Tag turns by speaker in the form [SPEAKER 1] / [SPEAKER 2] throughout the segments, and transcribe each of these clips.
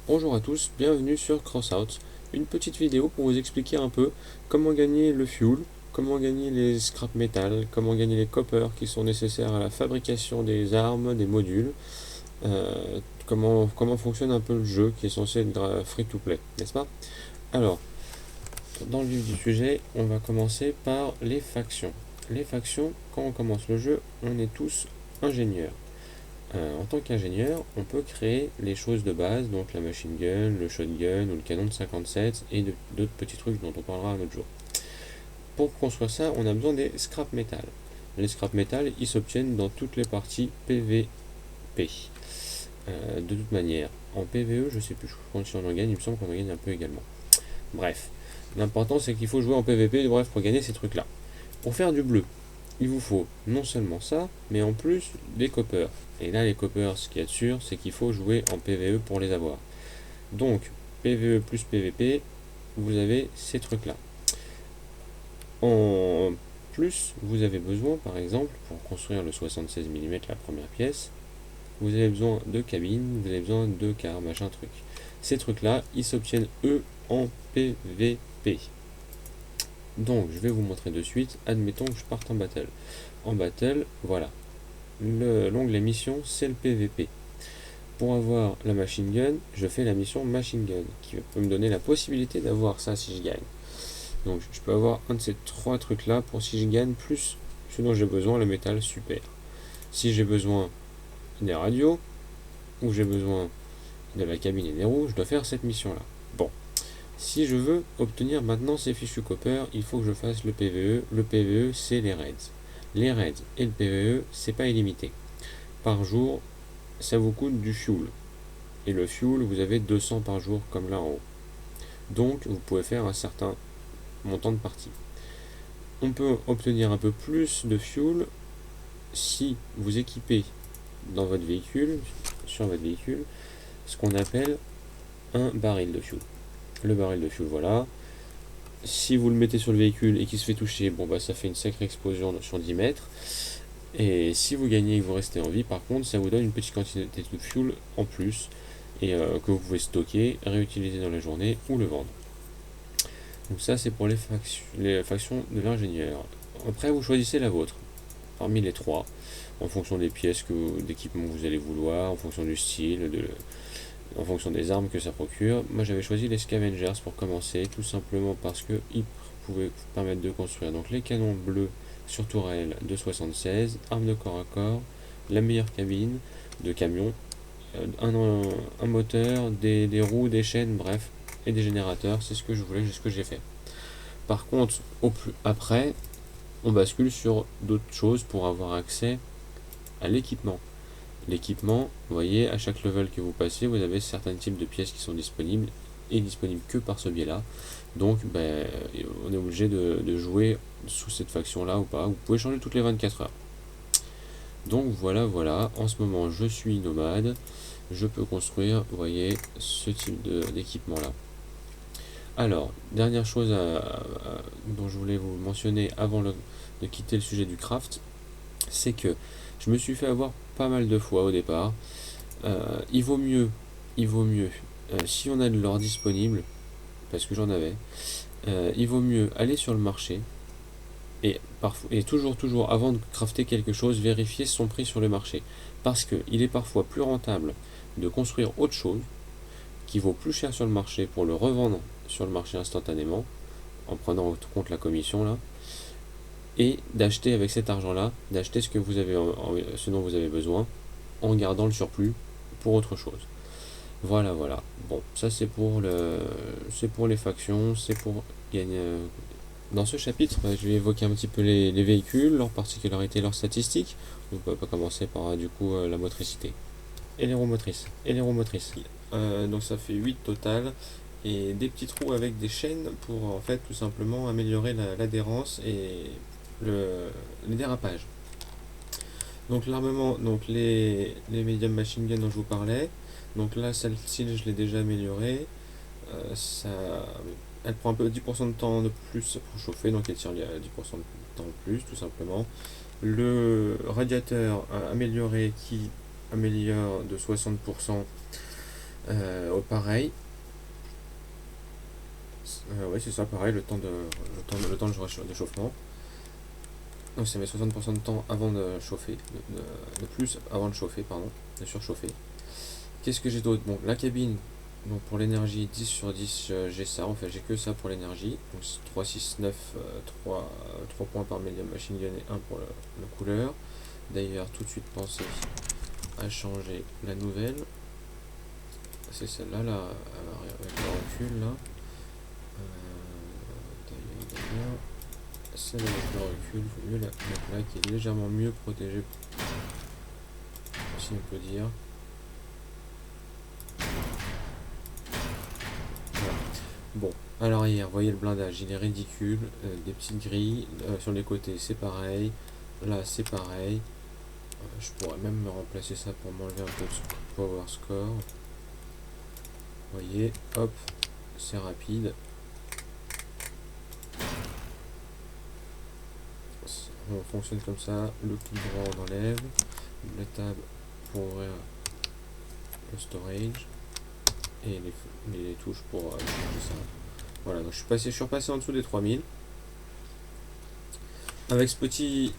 [SPEAKER 1] Bonjour à tous, bienvenue sur Crossout, une petite vidéo pour vous expliquer un peu comment gagner le fuel, comment gagner les scrap metal, comment gagner les coppers qui sont nécessaires à la fabrication des armes, des modules, comment fonctionne un peu le jeu qui est censé être free to play, n'est-ce pas? Alors, dans le vif du sujet, on va commencer par les factions. Les factions, quand on commence le jeu, on est tous ingénieurs. En tant qu'ingénieur, on peut créer les choses de base, donc la machine gun, le shotgun ou le canon de 57 et d'autres petits trucs dont on parlera un autre jour. Pour construire ça, on a besoin des scrap metal. Les scrap metal, ils s'obtiennent dans toutes les parties PVP. De toute manière, en PVE, je sais plus si on en gagne, il me semble qu'on en gagne un peu également. Bref, l'important c'est qu'il faut jouer en PVP bref, pour gagner ces trucs-là. Pour faire du bleu, il vous faut non seulement ça, mais en plus des coppers. Et là, les coppers, ce qu'il y a de sûr, c'est qu'il faut jouer en PVE pour les avoir. Donc, PVE plus PVP, vous avez ces trucs-là. En plus, vous avez besoin, par exemple, pour construire le 76 mm, la première pièce, vous avez besoin de cabines, vous avez besoin de car, machin truc. Ces trucs-là, ils s'obtiennent eux en PVP. Donc, je vais vous montrer de suite. Admettons que je parte en battle. En battle, voilà. L'onglet mission, c'est le PVP. Pour avoir la machine gun, je fais la mission machine gun, qui peut me donner la possibilité d'avoir ça si je gagne. Donc, je peux avoir un de ces trois trucs-là pour si je gagne, plus ce dont j'ai besoin, le métal super. Si j'ai besoin des radios, ou j'ai besoin de la cabine et des roues, je dois faire cette mission-là. Bon. Si je veux obtenir maintenant ces fichus copper, il faut que je fasse le PVE. Le PVE, c'est les raids. Les raids et le PVE, c'est pas illimité. Par jour, ça vous coûte du fuel. Et le fuel, vous avez 200 par jour, comme là en haut. Donc, vous pouvez faire un certain montant de parties. On peut obtenir un peu plus de fuel si vous équipez dans votre véhicule, sur votre véhicule, ce qu'on appelle un baril de fuel. Le baril de fuel, voilà. Si vous le mettez sur le véhicule et qu'il se fait toucher, bon bah ça fait une sacrée explosion sur 10 mètres. Et si vous gagnez et que vous restez en vie, par contre, ça vous donne une petite quantité de fuel en plus et que vous pouvez stocker, réutiliser dans la journée ou le vendre. Donc ça c'est pour les factions de l'ingénieur. Après vous choisissez la vôtre, parmi les trois, en fonction des pièces d'équipement que vous allez vouloir, en fonction du style, en fonction des armes que ça procure. Moi j'avais choisi les Scavengers pour commencer, tout simplement parce qu'ils pouvaient vous permettre de construire donc les canons bleus sur tourelle de 76, armes de corps à corps, la meilleure cabine de camion, un moteur, des roues, des chaînes, bref, et des générateurs, c'est ce que je voulais, c'est ce que j'ai fait. Par contre, après, on bascule sur d'autres choses pour avoir accès à l'équipement. L'équipement, vous voyez, à chaque level que vous passez, vous avez certains types de pièces qui sont disponibles et disponibles que par ce biais-là. Donc, on est obligé de jouer sous cette faction-là ou pas. Vous pouvez changer toutes les 24 heures. Donc voilà, en ce moment je suis nomade, je peux construire, vous voyez, ce type d'équipement-là. Alors, dernière chose dont je voulais vous mentionner avant de quitter le sujet du craft, c'est que je me suis fait avoir pas mal de fois au départ. Il vaut mieux, si on a de l'or disponible, parce que j'en avais, il vaut mieux aller sur le marché et toujours avant de crafter quelque chose, vérifier son prix sur le marché. Parce qu'il est parfois plus rentable de construire autre chose qui vaut plus cher sur le marché pour le revendre sur le marché instantanément, en prenant en compte la commission là, et d'acheter avec cet argent-là, d'acheter ce ce dont vous avez besoin, en gardant le surplus pour autre chose. Voilà. Bon, ça c'est pour les factions, c'est pour gagner. Dans ce chapitre, je vais évoquer un petit peu les véhicules, leurs particularités, leurs statistiques. On peut commencer par du coup la motricité. Et les roues motrices. Donc ça fait 8 total. Et des petites roues avec des chaînes pour en fait tout simplement améliorer l'adhérence et les dérapages. Donc l'armement, donc les medium machine gun dont je vous parlais. Donc là, celle-ci, je l'ai déjà améliorée. Ça, elle prend un peu 10% de temps de plus pour chauffer, donc elle tire 10% de temps de plus, tout simplement. Le radiateur amélioré qui améliore de 60% Pareil. Ouais, c'est ça, pareil, le temps de chauffement. Donc ça met 60% de temps avant de chauffer, de plus avant de chauffer, pardon, de surchauffer. Qu'est-ce que j'ai d'autre? Bon, la cabine, donc pour l'énergie, 10 sur 10, j'ai ça, en fait, j'ai que ça pour l'énergie. Donc 3, 6, 9, 3 points par médium machine gun et 1 pour le couleur. D'ailleurs, tout de suite penser à changer la nouvelle. C'est celle-là, là, avec le recul, là. D'ailleurs, celle avec le recul, il vaut mieux la mettre là, qui est légèrement mieux protégée, si on peut dire. Voilà. Bon, à l'arrière, voyez le blindage, il est ridicule, des petites grilles, sur les côtés c'est pareil, là c'est pareil. Je pourrais même me remplacer ça pour m'enlever un peu de power score. Vous voyez, hop, c'est rapide. On fonctionne comme ça, le clic droit on enlève, la table pour ouvrir le storage et les touches pour changer ça. Voilà, donc je suis repassé en dessous des 3000. Avec ce petit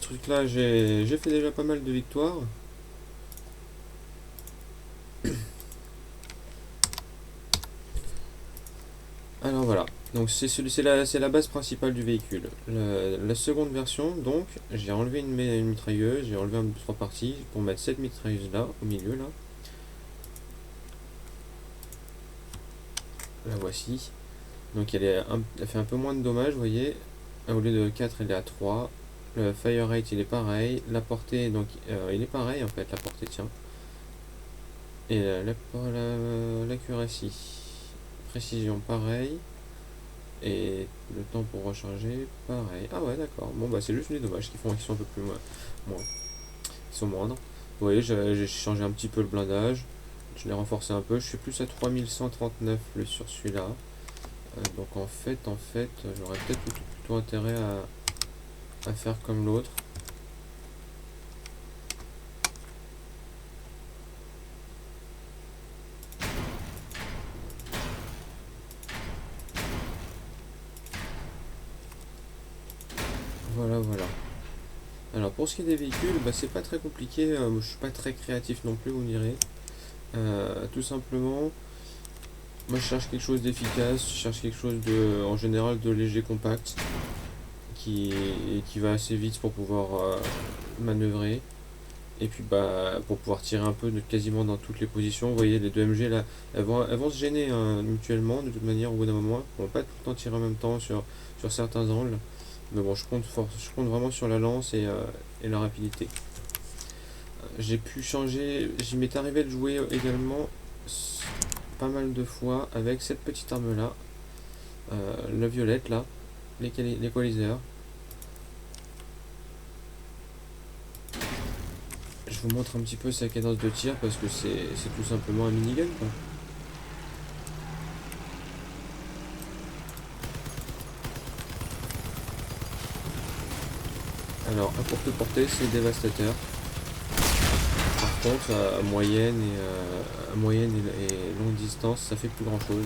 [SPEAKER 1] truc là, j'ai fait déjà pas mal de victoires. Alors voilà, donc c'est la base principale du véhicule. La seconde version, donc, j'ai enlevé une mitrailleuse, j'ai enlevé 3 parties pour mettre cette mitrailleuse là, au milieu là. La voici. Donc elle fait un peu moins de dommages, vous voyez. Au lieu de 4, elle est à 3. Le fire rate il est pareil. La portée, donc il est pareil en fait, la portée tient. Et l'accuracy, précision pareil. Et le temps pour recharger, pareil. Ah ouais, d'accord. Bon, bah c'est juste les dommages qui sont un peu plus moins. Qui sont moindres. Vous voyez, j'ai changé un petit peu le blindage. Je l'ai renforcé un peu. Je suis plus à 3139 sur celui-là. Donc en fait, j'aurais peut-être plutôt intérêt à faire comme l'autre. Voilà, voilà. Alors pour ce qui est des véhicules, bah, c'est pas très compliqué. Je suis pas très créatif non plus, vous me direz. Tout simplement, moi je cherche quelque chose d'efficace, je cherche quelque chose en général de léger, compact, qui va assez vite pour pouvoir manœuvrer. Et puis bah pour pouvoir tirer un peu quasiment dans toutes les positions. Vous voyez les deux MG là, elles vont se gêner hein, mutuellement de toute manière au bout d'un moment. Elles vont pas tout le temps tirer en même temps sur certains angles. Mais bon, je compte vraiment sur la lance et la rapidité. J'ai pu changer, j'y m'est arrivé de jouer également pas mal de fois avec cette petite arme là, la violette là, l'équaliseur. Je vous montre un petit peu sa cadence de tir parce que c'est tout simplement un minigun quoi. Alors à courte portée c'est dévastateur. Par contre à moyenne et longue distance ça fait plus grand chose.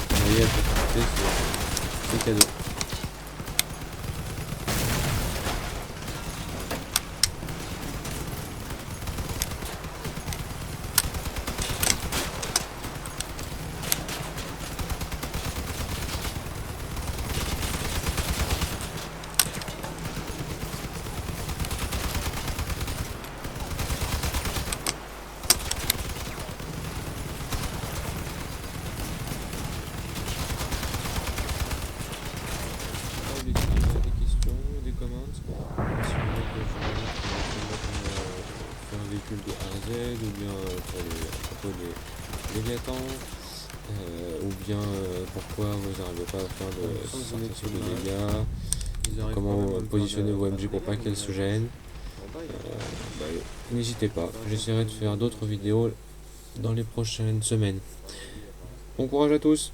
[SPEAKER 1] Vous voyez à courte portée c'est cadeau. Des questions, des commentaires. Si vous voulez que je faire un véhicule de A à Z, ou bien à propos des Léviathans, ou bien pourquoi vous n'arrivez pas à faire de dégâts, comment positionner vos MG pour pas qu'elles se gênent. Bah, n'hésitez pas, j'essaierai de faire d'autres vidéos dans les prochaines semaines. Bon courage à tous!